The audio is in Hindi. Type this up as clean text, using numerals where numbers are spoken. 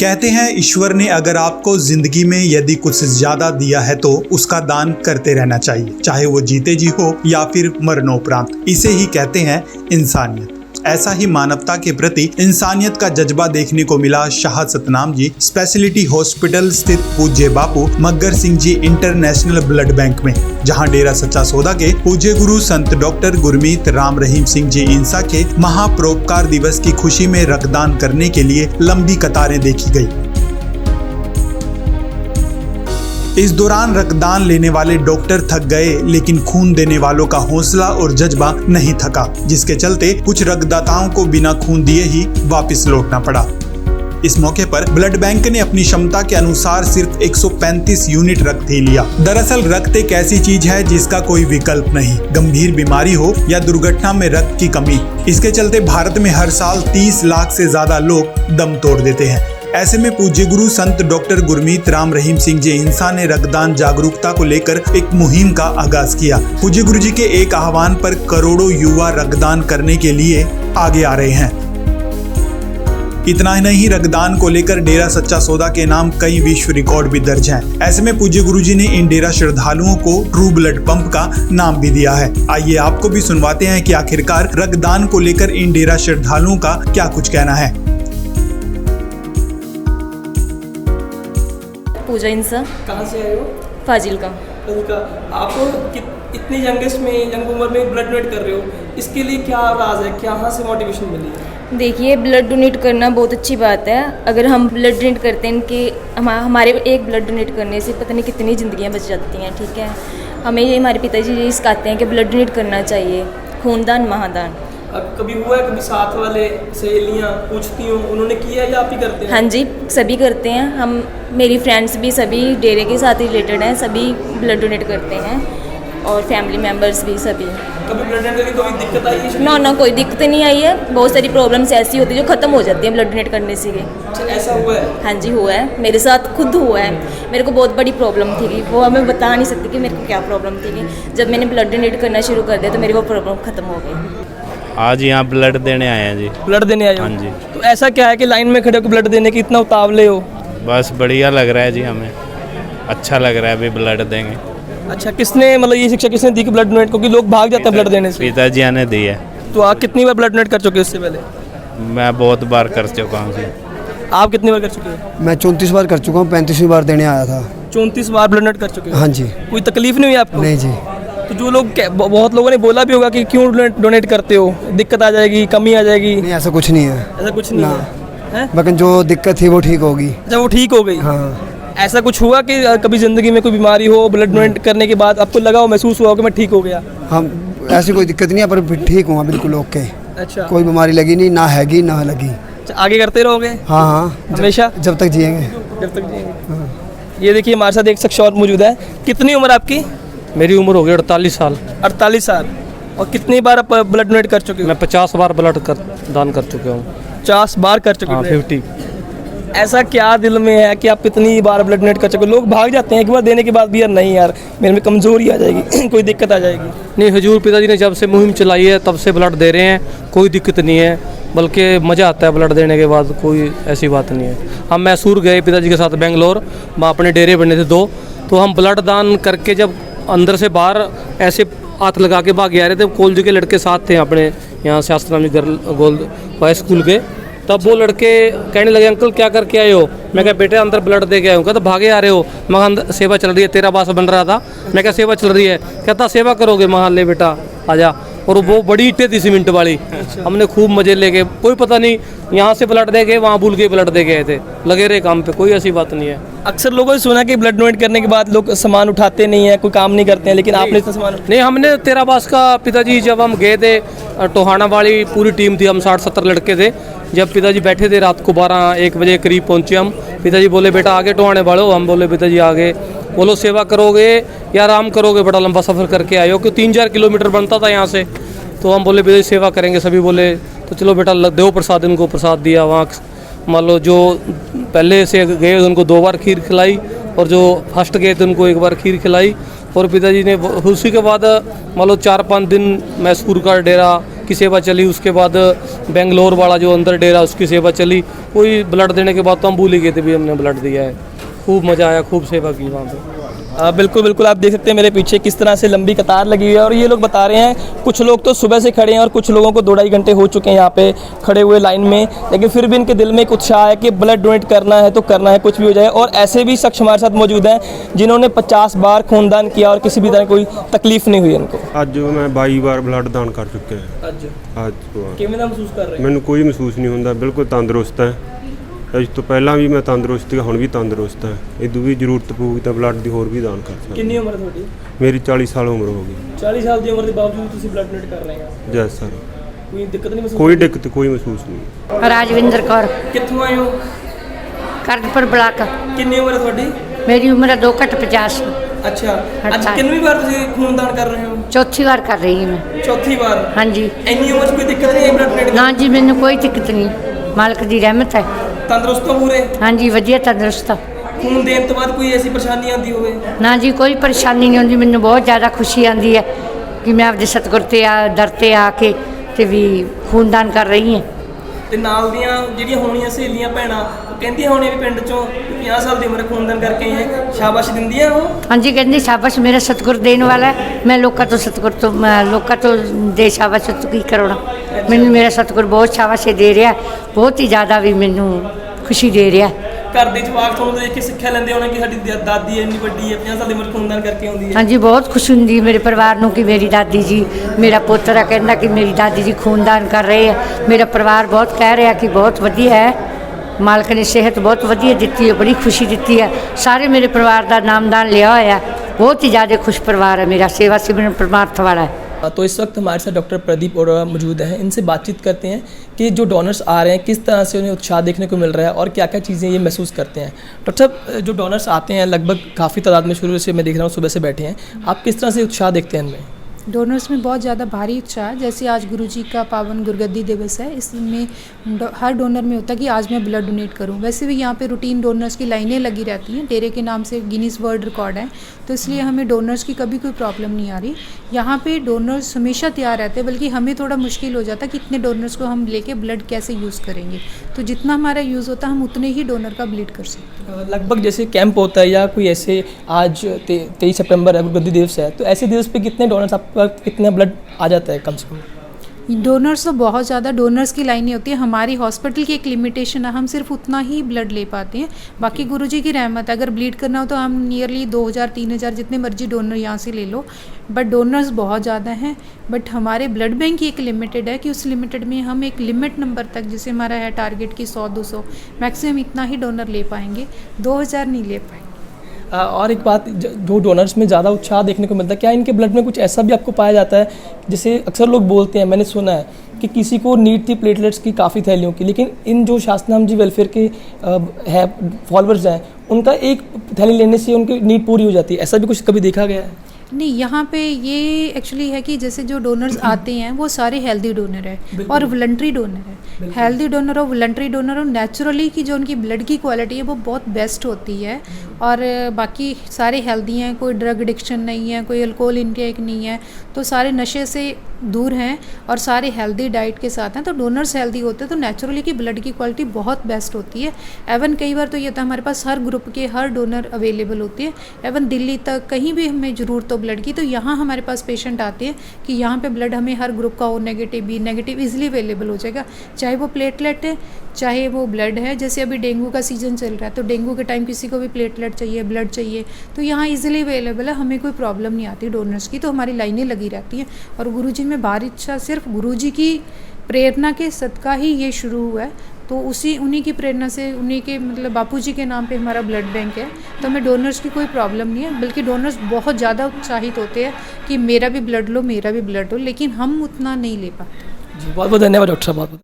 कहते हैं ईश्वर ने अगर आपको जिंदगी में यदि कुछ ज्यादा दिया है तो उसका दान करते रहना चाहिए, चाहे वो जीते जी हो या फिर मरणोपरांत। इसे ही कहते हैं इंसानियत। ऐसा ही मानवता के प्रति इंसानियत का जज्बा देखने को मिला शाह सतनाम जी स्पेशलिटी हॉस्पिटल स्थित पूज्य बापू मग्गर Singh ji international blood bank में, जहां डेरा सच्चा सौदा के पूज्य गुरु संत डॉक्टर गुरमीत राम रहीम सिंह जी इंसा के महापरोपकार दिवस की खुशी में रक्तदान करने के लिए लंबी कतारें देखी गई। इस दौरान रक्तदान लेने वाले डॉक्टर थक गए, लेकिन खून देने वालों का हौसला और जज्बा नहीं थका, जिसके चलते कुछ रक्तदाताओं को बिना खून दिए ही वापस लौटना पड़ा। इस मौके पर ब्लड बैंक ने अपनी क्षमता के अनुसार सिर्फ 135 यूनिट रक्त ही लिया। दरअसल रक्त एक ऐसी चीज है जिसका कोई विकल्प नहीं। गंभीर बीमारी हो या दुर्घटना में रक्त की कमी, इसके चलते भारत में हर साल 30 लाख से ज्यादा लोग दम तोड़ देते हैं। ऐसे में पूज्य गुरु संत डॉक्टर गुरमीत राम रहीम सिंह जी इंसा ने रक्तदान जागरूकता को लेकर एक मुहिम का आगाज किया। पूज्य गुरु जी के एक आह्वान पर करोड़ों युवा रक्तदान करने के लिए आगे आ रहे हैं। इतना ही नहीं, रक्तदान को लेकर डेरा सच्चा सौदा के नाम कई विश्व रिकॉर्ड भी दर्ज हैं। ऐसे में पूज्य गुरु जी ने इन डेरा श्रद्धालुओं को ट्रू ब्लड पंप का नाम भी दिया है। आइए आपको भी सुनवाते हैं कि आखिरकार रक्तदान को लेकर इन डेरा श्रद्धालुओं का क्या कुछ कहना है। पूजा इंसा। कहाँ से आए हो? फाजिल का। आप इतनी यंग उम्र में ब्लड डोनेट कर रहे हो, इसके लिए क्या राज है, कहाँ से मोटिवेशन मिली है? देखिए, ब्लड डोनेट करना बहुत अच्छी बात है। अगर हम ब्लड डोनेट करते हैं कि हमारे एक ब्लड डोनेट करने से पता नहीं कितनी ज़िंदगियाँ बच जाती हैं। ठीक है, हमें ये हमारे पिताजी ये सिखाते हैं कि ब्लड डोनेट करना चाहिए। खूनदान महादान। कभी हुआ है, कभी साथ वाले सहेलियाँ पूछती हूँ, उन्होंने किया है या आप ही करते हैं? हाँ जी, सभी करते हैं। हम मेरी फ्रेंड्स भी सभी डेरे के साथ रिलेटेड हैं, सभी ब्लड डोनेट करते हैं और फैमिली मेम्बर्स भी सभी। कभी ब्लड डोनेट करके कोई दिक्कत आई है? ना कोई दिक्कत नहीं आई है। बहुत सारी प्रॉब्लम्स ऐसी होती है जो ख़त्म हो जाती है ब्लड डोनेट करने से। ऐसा हुआ है? हाँ जी, हुआ है। मेरे साथ खुद हुआ है। मेरे को बहुत बड़ी प्रॉब्लम थी, वो हमें बता नहीं सकती कि मेरे को क्या प्रॉब्लम थी। जब मैंने ब्लड डोनेट करना शुरू कर दिया तो मेरी वो प्रॉब्लम ख़त्म हो गई। आज यहाँ ब्लड देने आए हैं जी। ब्लड देने आए हो? हाँ जी। तो ऐसा क्या है कि लाइन में खड़े होकर ब्लड देने की इतना उतावले हो? बस बढ़िया लग रहा है जी, हमें अच्छा लग रहा है, अभी ब्लड देंगे। अच्छा, किसने मतलब ये शिक्षा किसने दी कि ब्लड डोनेट, क्योंकि लोग भाग जाते हैं ब्लड देने से? पिताजी ने दी है। तो आप कितनी बार ब्लड डोनेट कर चुके हो इससे पहले? मैं बहुत बार कर चुका हूँ जी। आप कितनी बार कर चुके हो? मैं 34 बार कर चुका हूँ, 35वीं बार देने आया था। 34 बार ब्लड डोनेट कर चुके हो? हाँ जी। कोई तकलीफ नहीं हुई आपको? नहीं जी। तो जो लोग बहुत लोगों ने बोला भी होगा कि क्यों डोनेट करते हो, दिक्कत आ जाएगी, कमी आ जाएगी। नहीं, ऐसा कुछ नहीं है। ऐसा कुछ नहीं है? लेकिन जो दिक्कत थी वो ठीक होगी। जब वो ठीक हो गई? हाँ। ऐसा कुछ हुआ कि कभी ज़िंदगी में कोई बीमारी हो, ब्लड डोनेट करने के बाद आपको लगा हो, महसूस हुआ हो कि मैं ठीक हो गया? हम ऐसी कोई दिक्कत नहीं है, पर ठीक हुआ बिल्कुल ओके। अच्छा, कोई बीमारी लगी नहीं, ना हैगी ना लगी। आगे करते रहोगे? हाँ हाँ, हमेशा जब तक जिएंगे। जब तक जिएंगे। ये देखिए, हमारे साथ एक शख्स और मौजूद है। कितनी उम्र आपकी? मेरी उम्र हो गई 48 साल। 48 साल। और कितनी बार आप ब्लड डोनेट कर चुके हो? मैं 50 बार ब्लड दान कर चुका हूँ। 50 बार कर चुके हो? 50। ऐसा क्या दिल में है कि आप कितनी बार ब्लड डोनेट कर चुके हो? लोग भाग जाते हैं एक बार देने के बाद भी, यार नहीं यार मेरे में कमज़ोरी आ जाएगी कोई दिक्कत आ जाएगी। नहीं, हुजूर पिताजी ने जब से मुहिम चलाई है तब से ब्लड दे रहे हैं, कोई दिक्कत नहीं है, बल्कि मज़ा आता है ब्लड देने के बाद, कोई ऐसी बात नहीं है। हम मैसूर गए पिताजी के साथ बेंगलोर, वहाँ अपने डेरे बने थे 2, तो हम ब्लड दान करके जब अंदर से बाहर ऐसे हाथ लगा के भाग आ रहे थे, कॉलेज के लड़के साथ थे अपने यहाँ शास्त्रामी गर्ल गोल्ड बॉयज स्कूल के, तब वो लड़के कहने लगे अंकल क्या करके आए हो? मैं कहा बेटे अंदर ब्लड दे के आया हूँ। कहता भागे आ रहे हो? मैं अंदर सेवा चल रही है, तेरा बास बन रहा था। मैं क्या सेवा चल रही है? कहता सेवा करोगे? मैं ले बेटा आजा। और वो बड़ी ईंटें थी सीमेंट वाली। हमने खूब मजे लेके, कोई पता नहीं यहाँ से ब्लड दे गए, वहाँ भूल के ब्लड दे गए थे, लगे रहे काम पे, कोई ऐसी बात नहीं है। अक्सर लोगों ने सुना कि ब्लड डोनेट करने के बाद लोग सामान उठाते नहीं है, कोई काम नहीं करते हैं, लेकिन आपने तो सामान नहीं, हमने तेरा बास का पिताजी जब हम गए थे, टोहाना वाली पूरी टीम थी, हम 60-70 लड़के थे। जब पिताजी बैठे थे रात को 12-1 बजे करीब पहुँचे हम। पिताजी बोले बेटा आगे टोहाने वालों, हम बोले पिताजी आगे। बोलो सेवा करोगे या आराम करोगे? बड़ा लंबा सफ़र करके आए हो, कि 3-4 किलोमीटर बनता था यहाँ से। तो हम बोले पिताजी सेवा करेंगे। सभी बोले तो चलो बेटा देव प्रसाद, इनको प्रसाद दिया। वहाँ मान लो जो पहले से गए उनको 2 बार खीर खिलाई, और जो फर्स्ट गए थे उनको 1 बार खीर खिलाई। और पिताजी ने उसी के बाद मान लो 4-5 दिन मैसूर का डेरा की सेवा चली, उसके बाद बेंगलोर वाला जो अंदर डेरा उसकी सेवा चली। कोई ब्लड देने के बाद तो हम भूल ही गए थे भी हमने ब्लड दिया है। खूब मज़ा आया, खूब सेवा की वहाँ पे। बिल्कुल बिल्कुल, आप देख सकते हैं मेरे पीछे किस तरह से लंबी कतार लगी हुई है। और ये लोग बता रहे हैं कुछ लोग तो सुबह से खड़े हैं और कुछ लोगों को 2-2.5 घंटे हो चुके हैं यहाँ पे खड़े हुए लाइन में, लेकिन फिर भी इनके दिल में एक उत्साह है कि ब्लड डोनेट करना है तो करना है, कुछ भी हो जाए। और ऐसे भी शख्स हमारे साथ मौजूद हैं जिन्होंने 50 बार खूनदान किया और किसी भी तरह कोई तकलीफ नहीं हुई इनको। ਅੱਜ ਮੈਂ 22 ਵਾਰ ਬਲੱਡ ਦਾਨ ਕਰ ਚੁੱਕਿਆ ਹਾਂ। ਅੱਜ ਕਿਵੇਂ ਦਾ ਮਹਿਸੂਸ ਕਰ ਰਹੇ ਮੈਨੂੰ ਕੋਈ ਮਹਿਸੂਸ ਨਹੀਂ ਹੁੰਦਾ, ਬਿਲਕੁਲ ਤੰਦਰੁਸਤ ਹੈ। ਇਸ ਤੋਂ ਪਹਿਲਾਂ ਵੀ ਮੈਂ ਤੰਦਰੁਸਤ ਸੀ, ਹੁਣ ਵੀ ਤੰਦਰੁਸਤ ਹੈ। ਇਦੋਂ ਵੀ ਜ਼ਰੂਰਤ ਪਊਗੀ ਤਾਂ ਬਲੱਡ ਦੀ ਹੋਰ ਵੀ ਦਾਨ ਕਰ ਸਕਦਾ। ਕਿੰਨੀ ਉਮਰ ਹੈ ਤੁਹਾਡੀ? ਮੇਰੀ 40 ਸਾਲ ਉਮਰ ਹੋ ਗਈ। 40 ਸਾਲ ਦੀ ਉਮਰ ਦੇ ਬਾਵਜੂਦ ਤੁਸੀਂ ਬਲੱਡ ਡੋਨੇਟ ਕਰ ਰਹੇ ਹੋ? ਜੈਸ ਸਰ, ਕੋਈ ਦਿੱਕਤ ਨਹੀਂ ਮਹਿਸੂਸ? ਕੋਈ ਦਿੱਕਤ ਕੋਈ ਮਹਿਸੂਸ ਨਹੀਂ। ਰਾਜਵਿੰਦਰ ਕੌਰ, ਕਿੱਥੋਂ ਆਏ ਹੋ? ਕਰਦਪੁਰ ਬਲਾਕ। ਕਿੰਨੀ ਉਮਰ ਹੈ ਤੁਹਾਡੀ? ਮੇਰੀ ਉਮਰ ਹੈ 2+50। ਅੱਛਾ, ਅੱਜ ਅੱਛਾ। ਕਿੰਨੀ ਵਾਰ ਤੁਸੀਂ ਖੂਨਦਾਨ ਕਰ ਰਹੇ ਹੋ? ਚੌਥੀ ਵਾਰ ਕਰ ਰਹੀ ਹਾਂ ਮੈਂ। ਚੌਥੀ ਵਾਰ? ਹਾਂਜੀ। ਇੰਨੀ ਉਮਰ 'ਚ ਕੋਈ ਦਿੱਕਤ ਨਹੀਂ ਹੈ ਬਲੱਡ ਡੋਨੇਟ ਨਾ ਜੀ, ਮੈਨੂੰ ਕੋਈ ਦਿੱਕਤ ਨਹੀਂ, ਮਾਲਕ ਦੀ ਰਹਿਮਤ ਹੈ। ਤੰਦਰੁਸਤ ਹੋ ਪੂਰੇ? ਹਾਂਜੀ, ਵਧੀਆ ਤੰਦਰੁਸਤ ਆ। ਖੂਨ ਦੇਣ ਤੋਂ ਬਾਅਦ ਕੋਈ ਐਸੀ ਪਰੇਸ਼ਾਨੀ ਆਉਂਦੀ ਹੋਵੇ? ਨਾ ਜੀ, ਕੋਈ ਪਰੇਸ਼ਾਨੀ ਨਹੀਂ ਆਉਂਦੀ। ਮੈਨੂੰ ਬਹੁਤ ਜ਼ਿਆਦਾ ਖੁਸ਼ੀ ਆਉਂਦੀ ਹੈ ਕਿ ਮੈਂ ਆਪਦੇ ਸਤਿਗੁਰ ਤੇ ਦਰ ਤੇ ਆ ਕੇ ਤੇ ਵੀ ਖੂਨਦਾਨ ਕਰ ਰਹੀ ਹਾਂ। ਤੇ ਨਾਲ ਦੀਆਂ ਜਿਹੜੀਆਂ ਹੋਣੀਆਂ ਸਹੇਲੀਆਂ ਭੈਣਾਂ ਉਹ ਕਹਿੰਦੀਆਂ ਹੋਣੀਆਂ ਵੀ ਪਿੰਡ 'ਚੋਂ 50 ਸਾਲ ਦੀ ਉਮਰ ਖੂਨਦਾਨ ਕਰਕੇ ਆਏ ਹੈ, ਸ਼ਾਬਾਸ਼ ਦਿੰਦੀਆਂ ਉਹ? ਹਾਂਜੀ, ਕਹਿੰਦੀ ਸ਼ਾਬਾਸ਼, ਮੇਰਾ ਸਤਿਗੁਰ ਦੇਣ ਵਾਲਾ ਹੈ। ਮੈਂ ਲੋਕਾਂ ਤੋਂ ਸਤਿਗੁਰ ਤੋਂ ਲੋਕਾਂ ਤੋਂ ਦੇ ਸ਼ਾਬਾਸ਼ ਤੋਂ ਕੀ ਕਰਾਉਣਾ। ਮੈਨੂੰ ਮੇਰਾ ਸਤਿਗੁਰ ਬਹੁਤ ਸ਼ਾਬਾਸ਼ ਦੇ ਰਿਹਾ, ਬਹੁਤ ਹੀ ਜ਼ਿਆਦਾ ਵੀ ਮੈਨੂੰ ਖੁਸ਼ੀ ਦੇ ਰਿਹਾ। ਘਰ ਦੇ ਜਵਾਕ ਤੁਹਾਨੂੰ ਦੇਖ ਕੇ ਸਿੱਖਿਆ ਲੈਂਦੇ ਹੋਣੇ ਕਿ ਸਾਡੀ ਦਾਦੀ ਇੰਨੀ ਵੱਡੀ ਹੈ, 50 ਸਾਲ ਦੀ ਉਮਰ ਖੂਨਦਾਨ ਕਰਕੇ ਆਉਂਦੀ ਹੈ। ਹਾਂਜੀ, ਬਹੁਤ ਖੁਸ਼ੀ ਹੁੰਦੀ ਮੇਰੇ ਪਰਿਵਾਰ ਨੂੰ ਕਿ ਮੇਰੀ ਦਾਦੀ ਜੀ, ਮੇਰਾ ਪੋਤਰਾ ਕਹਿੰਦਾ ਕਿ ਮੇਰੀ ਦਾਦੀ ਜੀ ਖੂਨਦਾਨ ਕਰ ਰਹੇ ਹੈ। ਮੇਰਾ ਪਰਿਵਾਰ ਬਹੁਤ ਕਹਿ ਰਿਹਾ ਕਿ ਬਹੁਤ ਵਧੀਆ ਹੈ, ਮਾਲਕ ਨੇ ਸਿਹਤ ਬਹੁਤ ਵਧੀਆ ਦਿੱਤੀ ਹੈ, ਬੜੀ ਖੁਸ਼ੀ ਦਿੱਤੀ ਹੈ। ਸਾਰੇ ਮੇਰੇ ਪਰਿਵਾਰ ਦਾ ਨਾਮਦਾਨ ਲਿਆ ਹੋਇਆ, बहुत ही ज़्यादा खुश परिवार है मेरा, सेवा सिमरन परमार्थ वाला है। तो इस वक्त हमारे साथ डॉक्टर प्रदीप और मौजूद हैं, इनसे बातचीत करते हैं कि जो डोनर्स आ रहे हैं किस तरह से उन्हें उत्साह देखने को मिल रहा है और क्या क्या चीज़ें ये महसूस करते हैं। डॉक्टर साहब, जो डोनर्स आते हैं लगभग काफ़ी तादाद में शुरू से मैं देख रहा हूँ सुबह से बैठे हैं, आप किस तरह से उत्साह देखते हैं इनमें? डोनर्स में बहुत ज़्यादा भारी उत्साह, जैसे आज गुरुजी का पावन गुरगद्दी दिवस है, इसमें हर डोनर में होता है कि आज मैं ब्लड डोनेट करूं। वैसे भी यहाँ पे रूटीन डोनर्स की लाइनें लगी रहती हैं, डेरे के नाम से गिनीज वर्ल्ड रिकॉर्ड है, तो इसलिए हमें डोनर्स की कभी कोई प्रॉब्लम नहीं आ रही। यहाँ पे डोनर्स हमेशा तैयार रहते हैं, बल्कि हमें थोड़ा मुश्किल हो जाता है कि इतने डोनर्स को हम लेके ब्लड कैसे यूज़ करेंगे, तो जितना हमारा यूज़ होता है हम उतने ही डोनर का ब्लड कर सकते हैं। लगभग जैसे कैंप होता है या कोई ऐसे आज 23 सितंबर है गुरगद्दी दिवस है, तो ऐसे दिवस पे कितने डोनर्स आपका कितना ब्लड आ जाता है कम से कम? डोनर्स तो बहुत ज़्यादा, डोनर्स की लाइनें होती है। हमारी हॉस्पिटल की एक लिमिटेशन है, हम सिर्फ उतना ही ब्लड ले पाते हैं, बाकी गुरुजी की रहमत है। अगर ब्लीड करना हो तो हम नियरली 2000-3000 जितने मर्जी डोनर यहाँ से ले लो, बट डोनर्स बहुत ज़्यादा हैं। बट हमारे ब्लड बैंक की एक लिमिटेड है कि उस लिमिटेड में हम एक लिमिट नंबर तक, जैसे हमारा है टारगेट की 100-200 मैक्सिमम इतना ही डोनर ले पाएंगे, 2000 नहीं ले पाएंगे। और एक बात, जो डोनर्स में ज़्यादा उत्साह देखने को मिलता है, क्या इनके ब्लड में कुछ ऐसा भी आपको पाया जाता है, जैसे अक्सर लोग बोलते हैं, मैंने सुना है कि किसी को नीड थी प्लेटलेट्स की काफ़ी थैलियों की, लेकिन इन जो शासनाम जी वेलफेयर के है फॉलोअर्स हैं, उनका एक थैली लेने से उनकी नीड पूरी हो जाती है, ऐसा भी कुछ कभी देखा गया है? नहीं, यहाँ पे ये एक्चुअली है कि जैसे जो डोनर्स आते हैं वो सारे हेल्दी डोनर है और वॉलंटरी डोनर है। हेल्दी डोनर और वॉलंटरी डोनर और नेचुरली की जो उनकी ब्लड की क्वालिटी है वो बहुत बेस्ट होती है, और बाकी सारे हेल्दी हैं, कोई ड्रग एडिक्शन नहीं है, कोई अल्कोहल इनटेक नहीं है, तो सारे नशे से दूर हैं और सारे हेल्दी डाइट के साथ हैं। तो डोनर्स हेल्दी होते हैं तो नेचुरली की ब्लड की क्वालिटी बहुत बेस्ट होती है। एवन कई बार तो ये था हमारे पास हर ग्रुप के हर डोनर अवेलेबल होती है, एवन दिल्ली तक कहीं भी हमें ज़रूरत हो ब्लड की, तो यहाँ हमारे पास पेशेंट आते हैं कि यहाँ पे ब्लड हमें हर ग्रुप का O negative B negative easily available हो जाएगा, चाहे वो प्लेटलेट है चाहे वो ब्लड है। जैसे अभी डेंगू का सीज़न चल रहा है, तो डेंगू के टाइम किसी को भी प्लेटलेट चाहिए, ब्लड चाहिए, तो यहाँ इजीली अवेलेबल है, हमें कोई प्रॉब्लम नहीं आती डोनर्स की। तो हमारी लाइनें लगी रहती हैं, और गुरुजी में भारी इच्छा, सिर्फ गुरुजी की प्रेरणा के सदका ही ये शुरू हुआ है, तो उन्हीं की प्रेरणा से, उन्हीं के मतलब बापूजी के नाम पे हमारा ब्लड बैंक है, तो हमें डोनर्स की कोई प्रॉब्लम नहीं है। बल्कि डोनर्स बहुत ज़्यादा उत्साहित होते हैं कि मेरा भी ब्लड लो, मेरा भी ब्लड लो, लेकिन हम उतना नहीं ले पाते। जी, बहुत बहुत धन्यवाद डॉक्टर साहब।